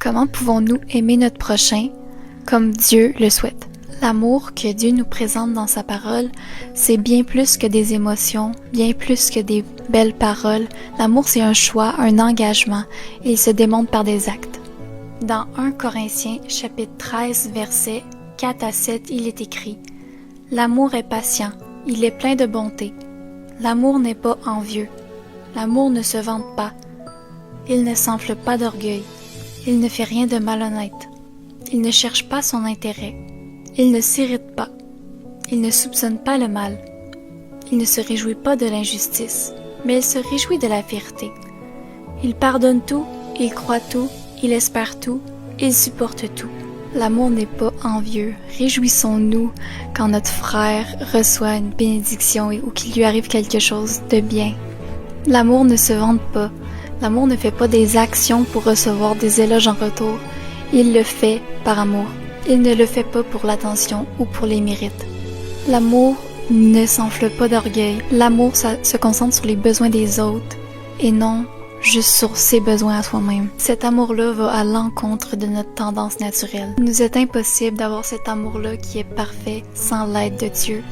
Comment pouvons-nous aimer notre prochain comme Dieu le souhaite? L'amour que Dieu nous présente dans sa parole, c'est bien plus que des émotions, bien plus que des belles paroles. L'amour, c'est un choix, un engagement, et il se démontre par des actes. Dans 1 Corinthiens, chapitre 13, versets 4 à 7, il est écrit « L'amour est patient, il est plein de bonté. L'amour n'est pas envieux. L'amour ne se vante pas. Il ne s'enfle pas d'orgueil. Il ne fait rien de malhonnête. Il ne cherche pas son intérêt. Il ne s'irrite pas. Il ne soupçonne pas le mal. Il ne se réjouit pas de l'injustice, mais il se réjouit de la vérité. Il pardonne tout, il croit tout, il espère tout, il supporte tout. L'amour n'est pas envieux. Réjouissons-nous quand notre frère reçoit une bénédiction ou qu'il lui arrive quelque chose de bien. L'amour ne se vante pas. L'amour ne fait pas des actions pour recevoir des éloges en retour. Il le fait par amour. Il ne le fait pas pour l'attention ou pour les mérites. L'amour ne s'enfle pas d'orgueil. L'amour se concentre sur les besoins des autres et non juste sur ses besoins à soi-même. Cet amour-là va à l'encontre de notre tendance naturelle. Il nous est impossible d'avoir cet amour-là qui est parfait sans l'aide de Dieu.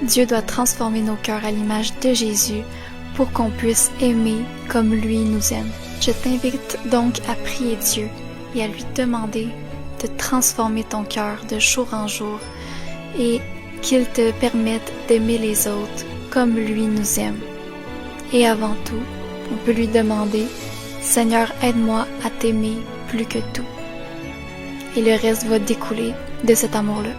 Dieu doit transformer nos cœurs à l'image de Jésus pour qu'on puisse aimer comme lui nous aime. Je t'invite donc à prier Dieu et à lui demander de transformer ton cœur de jour en jour et qu'il te permette d'aimer les autres comme lui nous aime. Et avant tout, on peut lui demander « Seigneur, aide-moi à t'aimer plus que tout ». Et le reste va découler de cet amour-là.